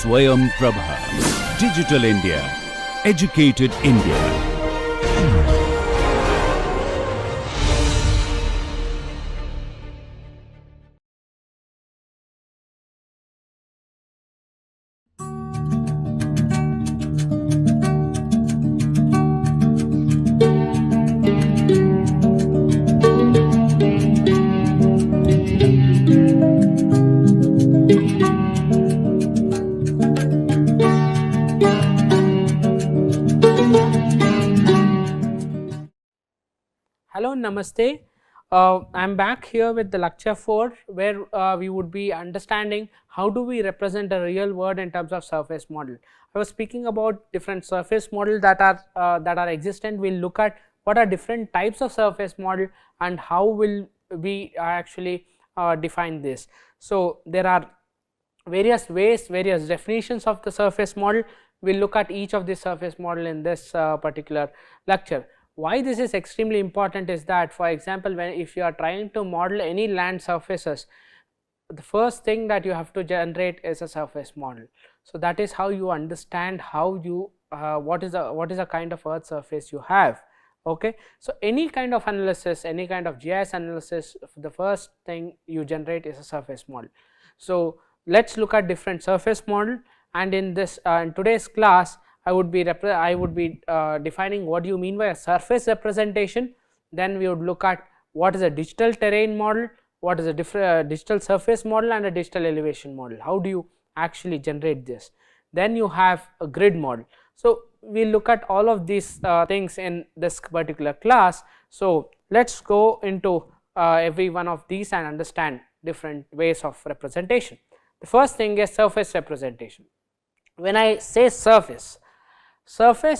Swayam Prabha. Digital India. Educated India. Hello, Namaste. I'm back here with the lecture 4 where we would be understanding how do we represent a real world in terms of surface model. I was speaking about different surface models that are existent. We'll look at what are different types of surface model and how will we actually define this. So, there are various ways, various definitions of the surface model. We'll look at each of the surface model in this particular lecture. Why this is extremely important is that, for example, when if you are trying to model any land surfaces, the first thing that you have to generate is a surface model. So, that is how you understand how you what is a kind of earth surface you have. Okay. So, any kind of analysis, any kind of GIS analysis, the first thing you generate is a surface model. So, let us look at different surface model, and in this in today's class I would be defining what do you mean by a surface representation. Then we would look at what is a digital terrain model, what is a digital surface model and a digital elevation model. How do you actually generate this? Then you have a grid model. So, we will look at all of these things in this particular class. So, let us go into every one of these and understand different ways of representation. The first thing is surface representation. When I say surface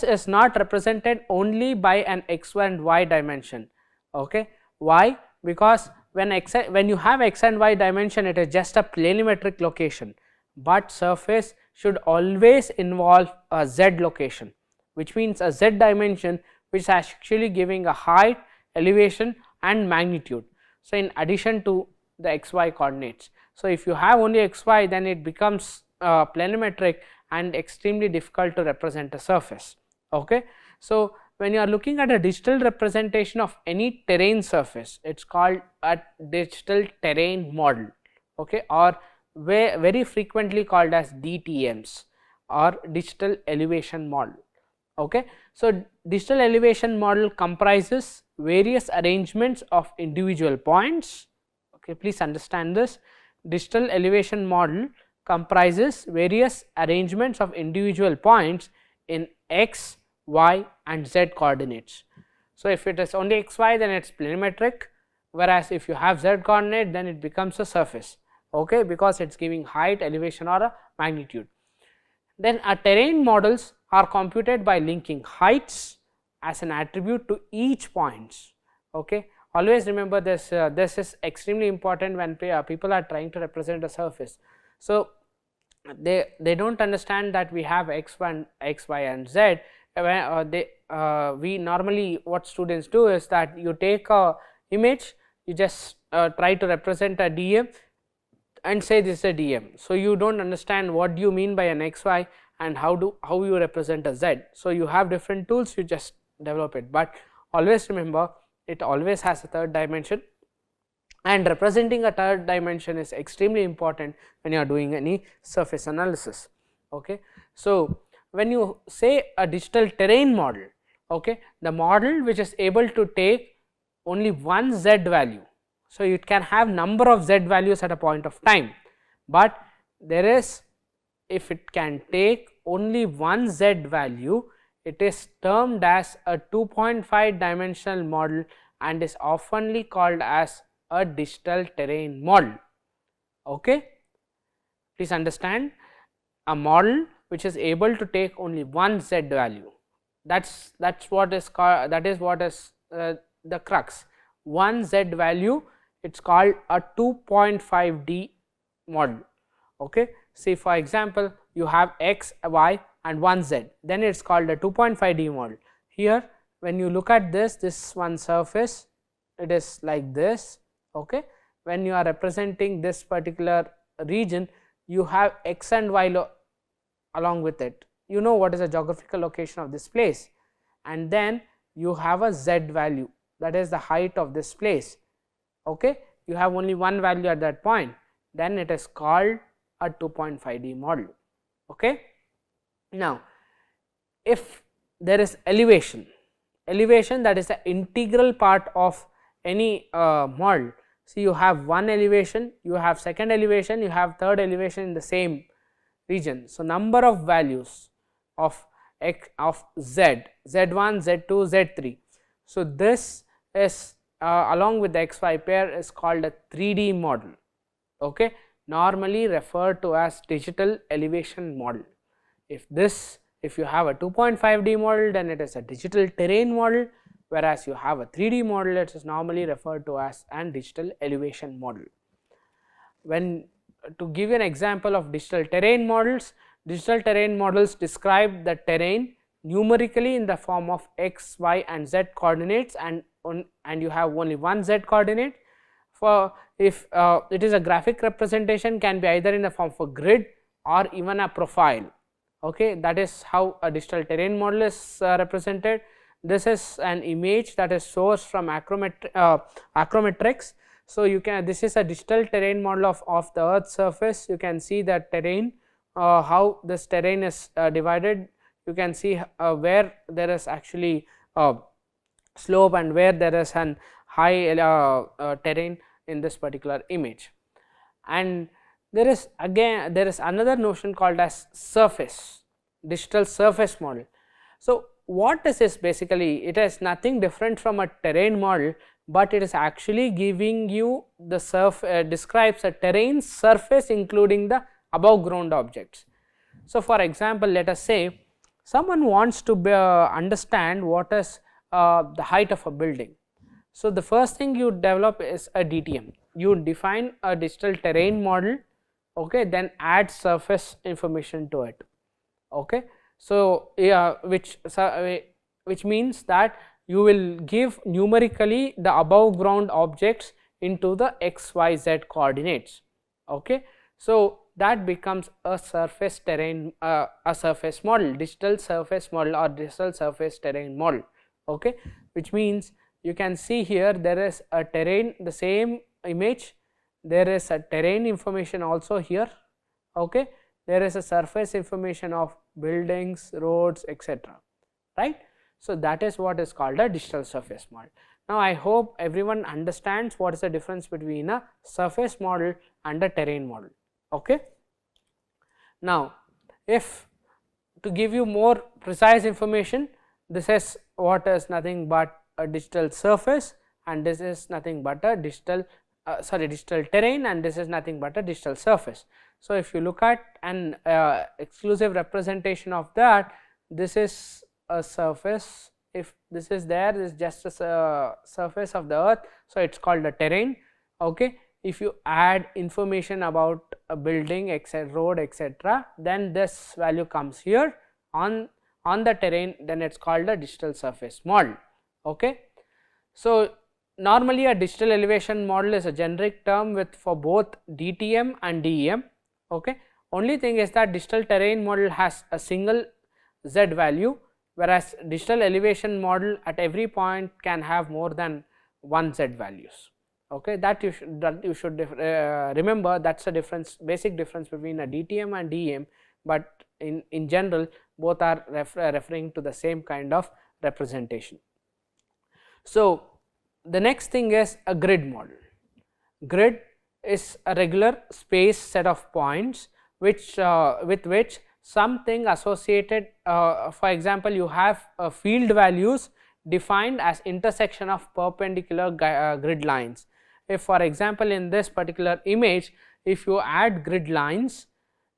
is not represented only by an x and y dimension. Okay. Why? Because when you have x and y dimension, it is just a planimetric location, but surface should always involve a z location, which means a z dimension which is actually giving a height, elevation and magnitude. So, in addition to the xy coordinates. So, if you have only xy, then it becomes planimetric and extremely difficult to represent a surface. Okay. So, when you are looking at a digital representation of any terrain surface, it is called a digital terrain model, okay, or very frequently called as DTMs or digital elevation model. Okay. So, digital elevation model comprises various arrangements of individual points. Okay, please understand this. Digital elevation model comprises various arrangements of individual points in x, y and z coordinates. So, if it is only xy, then it is planimetric, whereas if you have z coordinate, then it becomes a surface, okay, because it is giving height, elevation or a magnitude. Then a terrain models are computed by linking heights as an attribute to each points. Okay. Always remember this, this is extremely important when people are trying to represent a surface. So, they do not understand that we have x1, x, y and z. We normally, what students do is that you take a image, you just try to represent a DM and say this is a DM. So, you do not understand what do you mean by an xy and how you represent a z. So, you have different tools, you just develop it, but always remember it always has a third dimension, and representing a third dimension is extremely important when you are doing any surface analysis. Okay. So, when you say a digital terrain model, okay, the model which is able to take only one z value. So, it can have number of z values at a point of time, but there is, if it can take only one z value, it is termed as a 2.5 dimensional model and is oftenly called as a digital terrain model. Okay. Please understand, a model which is able to take only one z value, that's what is called, that is what is the crux, one z value, it is called a 2.5D model. Okay. See, for example, you have x, y and one z, then it is called a 2.5D model. Here when you look at this one surface, it is like this. Okay. When you are representing this particular region, you have x and y along with it. You know what is the geographical location of this place, and then you have a z value, that is the height of this place. Okay, you have only one value at that point, then it is called a 2.5D model. Okay. Now, if there is elevation, that is the integral part of any model. See, you have one elevation, you have second elevation, you have third elevation in the same region. So, number of values of x of z, z1, z2, z3. So, this is along with the xy pair is called a 3D model. Okay, normally referred to as digital elevation model. If you have a 2.5D model, then it is a digital terrain model, whereas you have a 3D model, it is normally referred to as an digital elevation model. When to give you an example of digital terrain models describe the terrain numerically in the form of x, y and z coordinates, and you have only one z coordinate. For if it is a graphic representation, can be either in the form of a grid or even a profile. Okay, that is how a digital terrain model is represented. This is an image that is sourced from Acrometrics. So, you can, this is a digital terrain model of the earth's surface. You can see that terrain, how this terrain is divided. You can see where there is actually slope and where there is an high terrain in this particular image. And there is another notion called as surface, digital surface model. So, what is this basically? It is nothing different from a terrain model, but it is actually giving you the describes a terrain surface including the above ground objects. So, for example, let us say someone wants to understand what is the height of a building. So, the first thing you develop is a DTM. You define a digital terrain model, okay, then add surface information to it. Okay. So, which means that you will give numerically the above ground objects into the x, y, z coordinates. Okay. So, that becomes a surface terrain, a surface model, digital surface model or digital surface terrain model. Okay. Which means you can see here there is a terrain, the same image, there is a terrain information also here. Okay. There is a surface information of buildings, roads, etc. right. So, that is what is called a digital surface model. Now, I hope everyone understands what is the difference between a surface model and a terrain model. Okay. Now, if to give you more precise information, this is what is nothing but a digital surface, and this is nothing but a digital terrain, and this is nothing but a digital surface. So, if you look at an exclusive representation of that, this is a surface. If this is there, this is just a surface of the earth. So, it is called a terrain. Okay. If you add information about a building, etc., road, etc., then this value comes here on the terrain, then it is called a digital surface model. Okay. So, normally a digital elevation model is a generic term with for both DTM and DEM. Okay. Only thing is that digital terrain model has a single z value, whereas digital elevation model at every point can have more than one z values. Okay. That you should remember, that is a difference, basic difference between a DTM and DEM, but in general both are referring to the same kind of representation. So, the next thing is a grid model. Grid is a regular space set of points which with which something associated, for example, you have field values defined as intersection of perpendicular grid lines. If for example, in this particular image, if you add grid lines,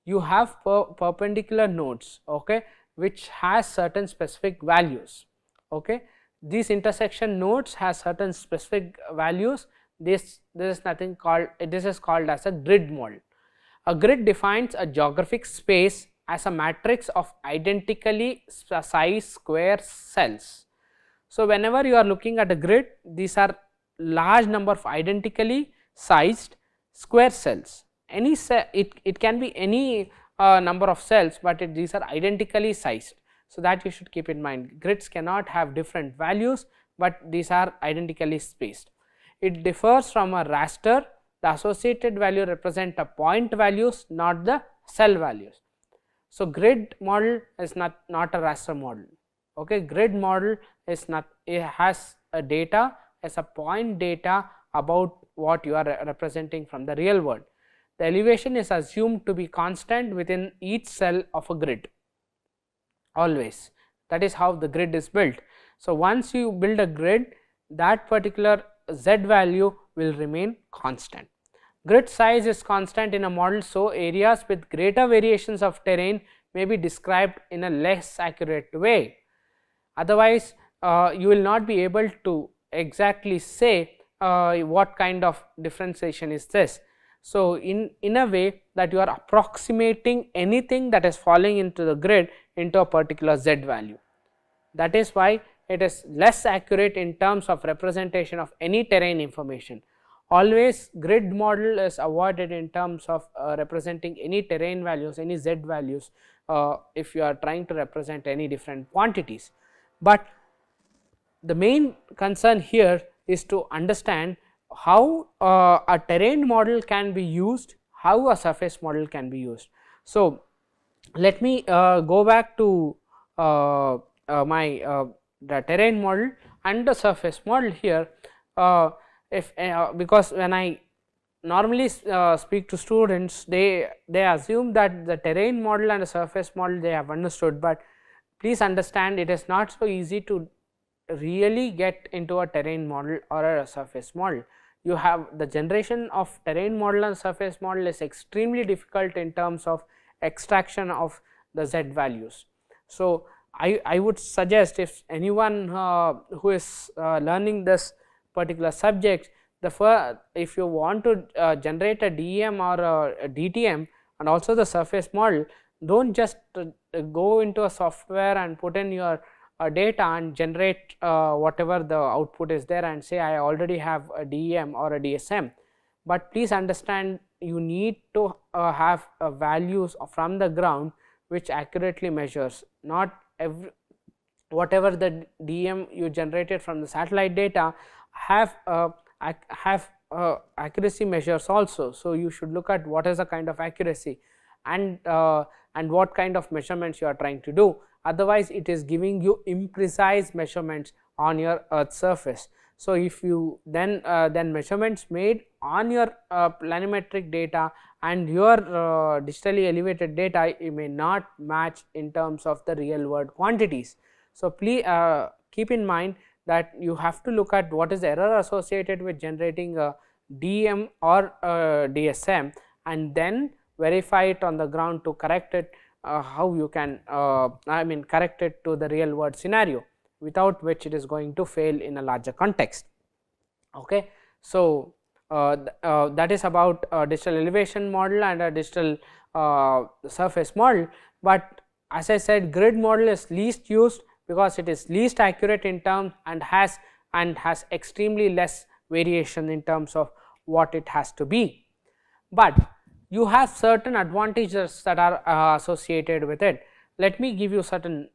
you have perpendicular nodes, okay, which has certain specific values. Okay. These intersection nodes has certain specific values. This is nothing called, this is called as a grid model. A grid defines a geographic space as a matrix of identically sized square cells. So, whenever you are looking at a grid, these are large number of identically sized square cells. Any cell, it can be any number of cells, but these are identically sized. So, that you should keep in mind. Grids cannot have different values, but these are identically spaced. It differs from a raster. The associated value represent a point values, not the cell values. So, grid model is not a raster model. Okay, grid model is not, it has a data as a point data about what you are representing from the real world. The elevation is assumed to be constant within each cell of a grid always. That is how the grid is built. So, once you build a grid, that particular z value will remain constant. Grid size is constant in a model, so areas with greater variations of terrain may be described in a less accurate way. Otherwise, you will not be able to exactly say what kind of differentiation is this. So, in a way that you are approximating anything that is falling into the grid into a particular z value. That is why it is less accurate in terms of representation of any terrain information. Always grid model is avoided in terms of representing any terrain values, any z values, if you are trying to represent any different quantities. But the main concern here is to understand how a terrain model can be used, how a surface model can be used. So, let me go back to the terrain model and the surface model here. Because when I normally speak to students, they assume that the terrain model and the surface model they have understood, but please understand it is not so easy to really get into a terrain model or a surface model. You have the generation of terrain model and surface model is extremely difficult in terms of extraction of the z values. So, I would suggest if anyone who is learning this particular subject, if you want to generate a DEM or a DTM and also the surface model, do not just go into a software and put in your data and generate whatever the output is there and say I already have a DEM or a DSM. But please understand, you need to have values from the ground which accurately measures, not whatever the DEM you generated from the satellite data have accuracy measures also. So, you should look at what is the kind of accuracy and what kind of measurements you are trying to do. Otherwise, it is giving you imprecise measurements on your earth surface. So, if you then measurements made on your planimetric data and your digitally elevated data, it may not match in terms of the real world quantities. So, please keep in mind that you have to look at what is the error associated with generating a DEM or a DSM and then verify it on the ground to correct it, how you can correct it to the real world scenario, without which it is going to fail in a larger context. Okay. So, that is about digital elevation model and a digital surface model, but as I said, grid model is least used because it is least accurate in terms and has extremely less variation in terms of what it has to be. But you have certain advantages that are associated with it. Let me give you certain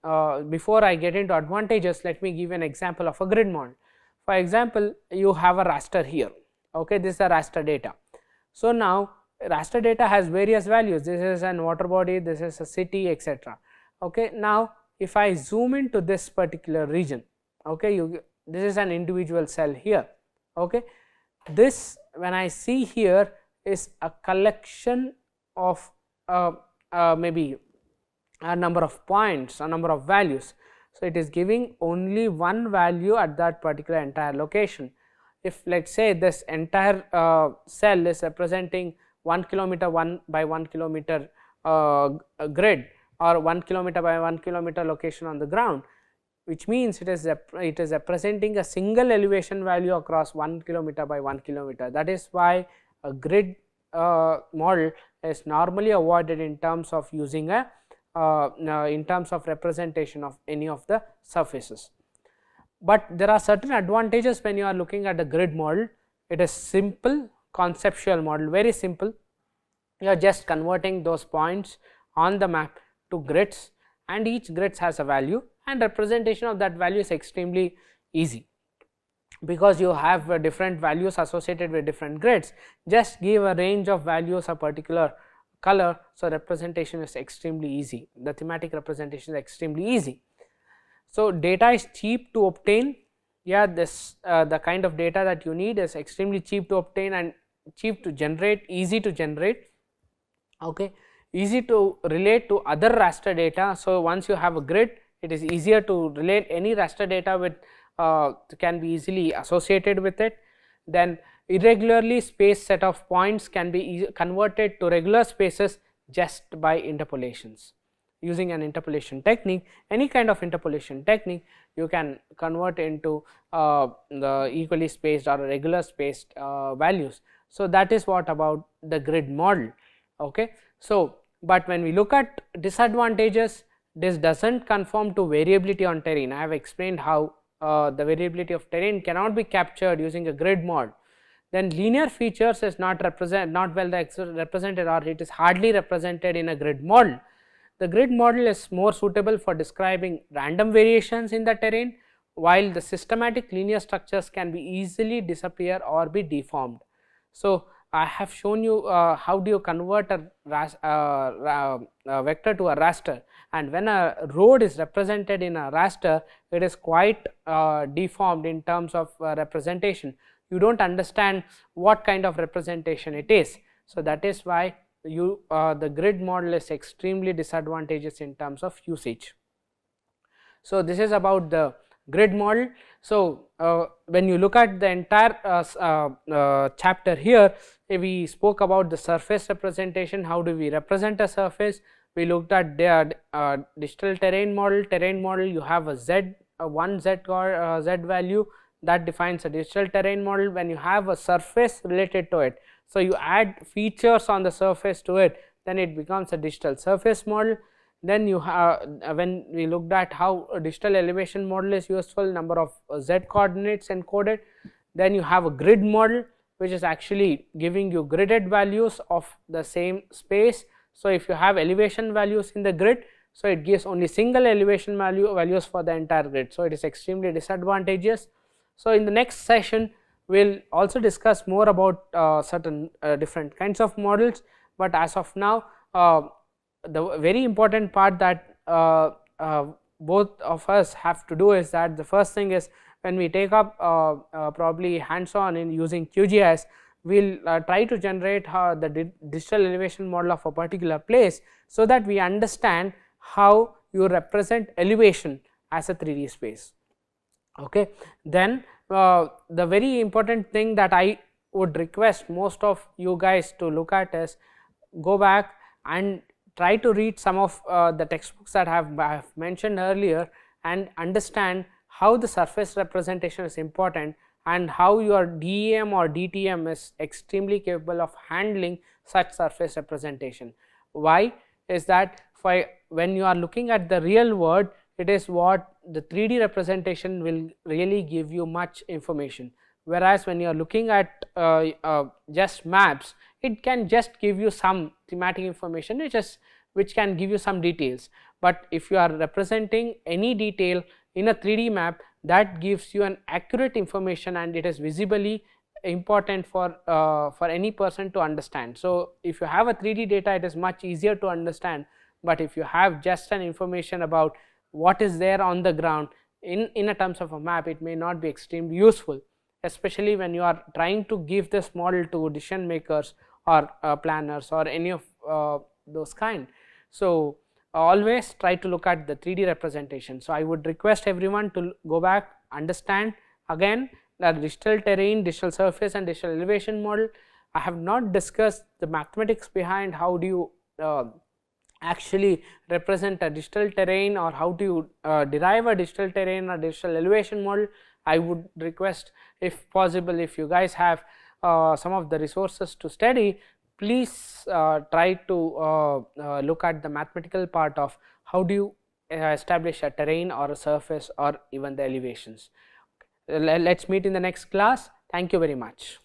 before I get into advantages, let me give an example of a grid model. For example, you have a raster here. Okay, this is a raster data. So, now raster data has various values, this is an water body, this is a city, etc. Okay. Now, if I zoom into this particular region, okay, this is an individual cell here. Okay. This, when I see here, is a collection of maybe a number of points, a number of values. So, it is giving only one value at that particular entire location. If let us say this entire cell is representing 1 kilometer 1 by 1 kilometer grid or 1 kilometer by 1 kilometer location on the ground, which means it is representing a single elevation value across 1 kilometer by 1 kilometer. That is why a grid model is normally avoided in terms of using a in terms of representation of any of the surfaces. But there are certain advantages when you are looking at the grid model. It is simple conceptual model, very simple. You are just converting those points on the map to grids, and each grid has a value, and representation of that value is extremely easy because you have different values associated with different grids. Just give a range of values a particular color, so representation is extremely easy. The thematic representation is extremely easy. So data is cheap to obtain. Yeah, this the kind of data that you need is extremely cheap to obtain and cheap to generate, easy to generate, okay, easy to relate to other raster data. So once you have a grid, it is easier to relate any raster data with can be easily associated with it. Then irregularly spaced set of points can be converted to regular spaces just by interpolations. Using an interpolation technique, any kind of interpolation technique, you can convert into the equally spaced or regular spaced values. So that is what about the grid model. Okay. So but when we look at disadvantages, this does not conform to variability on terrain. I have explained how the variability of terrain cannot be captured using a grid model. Then linear features is not well represented, or it is hardly represented in a grid model. The grid model is more suitable for describing random variations in the terrain, while the systematic linear structures can be easily disappear or be deformed. So I have shown you how do you convert a vector to a raster, and when a road is represented in a raster, it is quite deformed in terms of representation. You do not understand what kind of representation it is. So that is why the grid model is extremely disadvantageous in terms of usage. So this is about the grid model. So when you look at the entire chapter here, we spoke about the surface representation. How do we represent a surface? We looked at the digital terrain model. You have a one z value that defines a digital terrain model. When you have a surface related to it, so you add features on the surface to it, then it becomes a digital surface model. Then you have, when we looked at how a digital elevation model is useful, number of z coordinates encoded. Then you have a grid model, which is actually giving you gridded values of the same space. So if you have elevation values in the grid, so it gives only single elevation values for the entire grid. So it is extremely disadvantageous. So in the next session, we will also discuss more about certain different kinds of models, but as of now, the very important part that both of us have to do is that the first thing is, when we take up probably hands on in using QGIS, we will try to generate the digital elevation model of a particular place, so that we understand how you represent elevation as a 3D space. Okay. Then the very important thing that I would request most of you guys to look at is, go back and try to read some of the textbooks that I have mentioned earlier, and understand how the surface representation is important, and how your DEM or DTM is extremely capable of handling such surface representation. Why is that? When you are looking at the real world, it is what the 3D representation will really give you much information, whereas when you are looking at just maps, it can just give you some thematic information which can give you some details. But if you are representing any detail in a 3D map, that gives you an accurate information, and it is visibly important for any person to understand. So if you have a 3D data, it is much easier to understand, but if you have just an information about what is there on the ground in a terms of a map, it may not be extremely useful, especially when you are trying to give this model to decision makers or planners or any of those kind. So always try to look at the 3D representation. So I would request everyone to go back, understand again the digital terrain, digital surface and digital elevation model. I have not discussed the mathematics behind how do you actually represent a digital terrain, or how do you derive a digital terrain or digital elevation model. I would request, if possible, if you guys have some of the resources to study, please try to look at the mathematical part of how do you establish a terrain or a surface or even the elevations. Let's meet in the next class. Thank you very much.